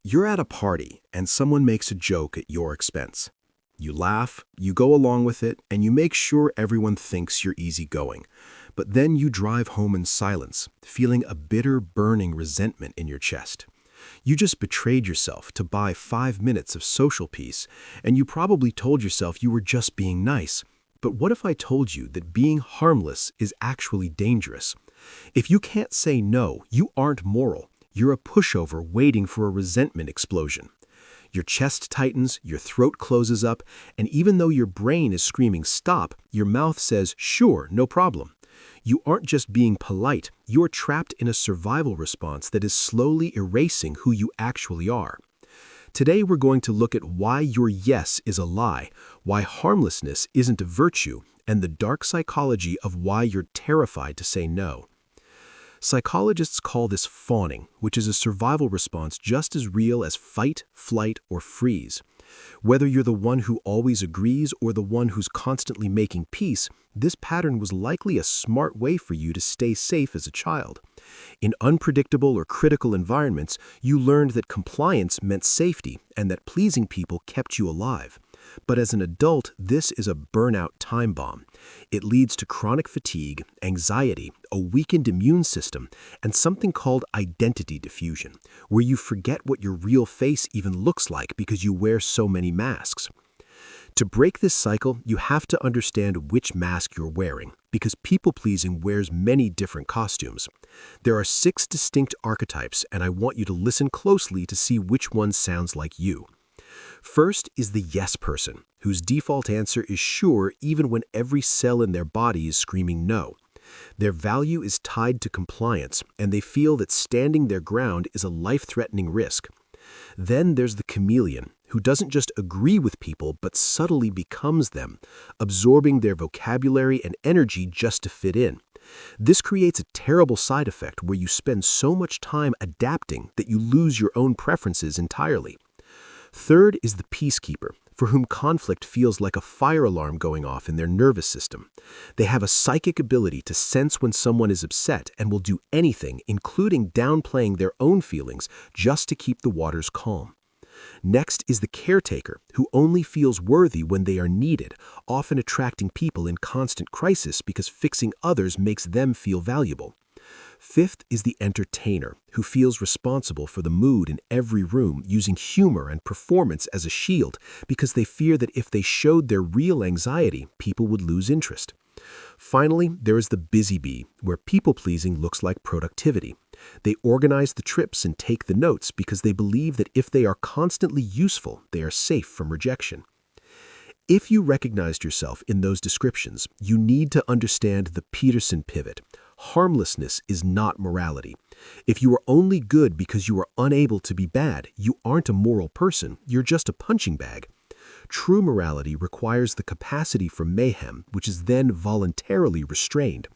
You're at a party and someone makes a joke at your expense. You laugh, you go along with it, and you make sure everyone thinks you're easygoing. But then you drive home in silence, feeling a bitter, burning resentment in your chest. You just betrayed yourself to buy 5 minutes of social peace, and you probably told yourself you were just being nice. But what if I told you that being harmless is actually dangerous? If you can't say no, you aren't moral. You're a pushover waiting for a resentment explosion. Your chest tightens, your throat closes up, and even though your brain is screaming stop, your mouth says, sure, no problem. You aren't just being polite, you're trapped in a survival response that is slowly erasing who you actually are. Today we're going to look at why your yes is a lie, why harmlessness isn't a virtue, and the dark psychology of why you're terrified to say no. Psychologists call this fawning, which is a survival response just as real as fight, flight, or freeze. Whether you're the one who always agrees or the one who's constantly making peace, this pattern was likely a smart way for you to stay safe as a child. In unpredictable or critical environments, you learned that compliance meant safety and that pleasing people kept you alive. But as an adult, this is a burnout time bomb. It leads to chronic fatigue, anxiety, a weakened immune system, and something called identity diffusion, where you forget what your real face even looks like because you wear so many masks. To break this cycle, you have to understand which mask you're wearing, because people-pleasing wears many different costumes. There are 6 distinct archetypes, and I want you to listen closely to see which one sounds like you. First is the yes person, whose default answer is sure even when every cell in their body is screaming no. Their value is tied to compliance, and they feel that standing their ground is a life-threatening risk. Then there's the chameleon, who doesn't just agree with people but subtly becomes them, absorbing their vocabulary and energy just to fit in. This creates a terrible side effect where you spend so much time adapting that you lose your own preferences entirely. Third is the peacekeeper, for whom conflict feels like a fire alarm going off in their nervous system. They have a psychic ability to sense when someone is upset and will do anything, including downplaying their own feelings, just to keep the waters calm. Next is the caretaker, who only feels worthy when they are needed, often attracting people in constant crisis because fixing others makes them feel valuable. Fifth is the entertainer, who feels responsible for the mood in every room, using humor and performance as a shield because they fear that if they showed their real anxiety, people would lose interest. Finally, there is the busy bee, where people-pleasing looks like productivity. They organize the trips and take the notes because they believe that if they are constantly useful, they are safe from rejection. If you recognized yourself in those descriptions, you need to understand the Peterson pivot. Harmlessness is not morality. If you are only good because you are unable to be bad, you aren't a moral person, you're just a punching bag. True morality requires the capacity for mayhem, which is then voluntarily restrained.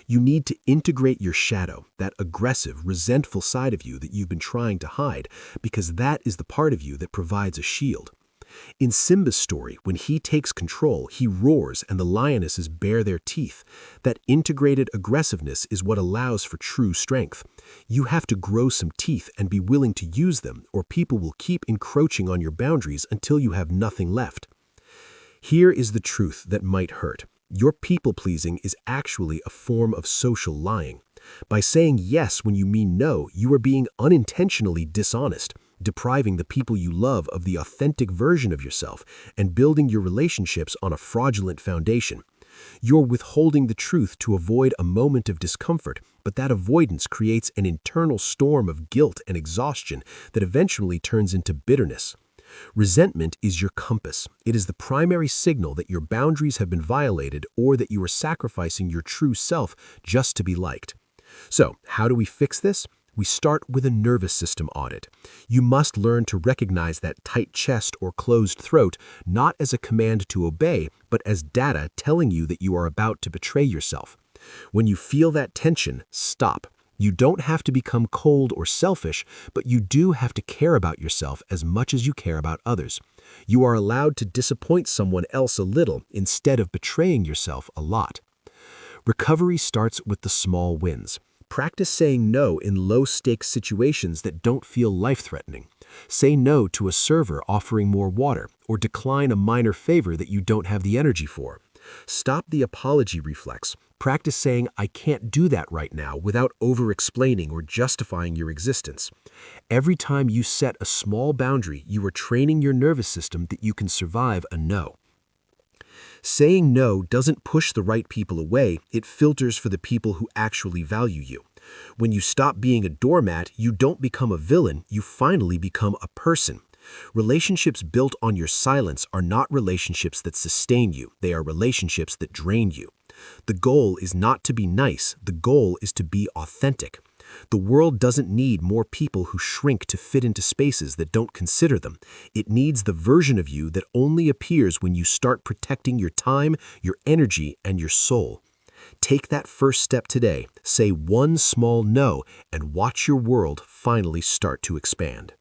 You need to integrate your shadow, that aggressive, resentful side of you that you've been trying to hide, because that is the part of you that provides a shield. In Simba's story, when he takes control, he roars and the lionesses bare their teeth. That integrated aggressiveness is what allows for true strength. You have to grow some teeth and be willing to use them, or people will keep encroaching on your boundaries until you have nothing left. Here is the truth that might hurt. Your people-pleasing is actually a form of social lying. By saying yes when you mean no, you are being unintentionally dishonest, depriving the people you love of the authentic version of yourself and building your relationships on a fraudulent foundation. You're withholding the truth to avoid a moment of discomfort, but that avoidance creates an internal storm of guilt and exhaustion that eventually turns into bitterness. Resentment is your compass. It is the primary signal that your boundaries have been violated or that you are sacrificing your true self just to be liked. So, how do we fix this? We start with a nervous system audit. You must learn to recognize that tight chest or closed throat not as a command to obey, but as data telling you that you are about to betray yourself. When you feel that tension, stop. You don't have to become cold or selfish, but you do have to care about yourself as much as you care about others. You are allowed to disappoint someone else a little instead of betraying yourself a lot. Recovery starts with the small wins. Practice saying no in low-stakes situations that don't feel life-threatening. Say no to a server offering more water, or decline a minor favor that you don't have the energy for. Stop the apology reflex. Practice saying, "I can't do that right now," without over-explaining or justifying your existence. Every time you set a small boundary, you are training your nervous system that you can survive a no. Saying no doesn't push the right people away, it filters for the people who actually value you. When you stop being a doormat, you don't become a villain, you finally become a person. Relationships built on your silence are not relationships that sustain you, they are relationships that drain you. The goal is not to be nice, the goal is to be authentic. The world doesn't need more people who shrink to fit into spaces that don't consider them. It needs the version of you that only appears when you start protecting your time, your energy, and your soul. Take that first step today, say one small no, and watch your world finally start to expand.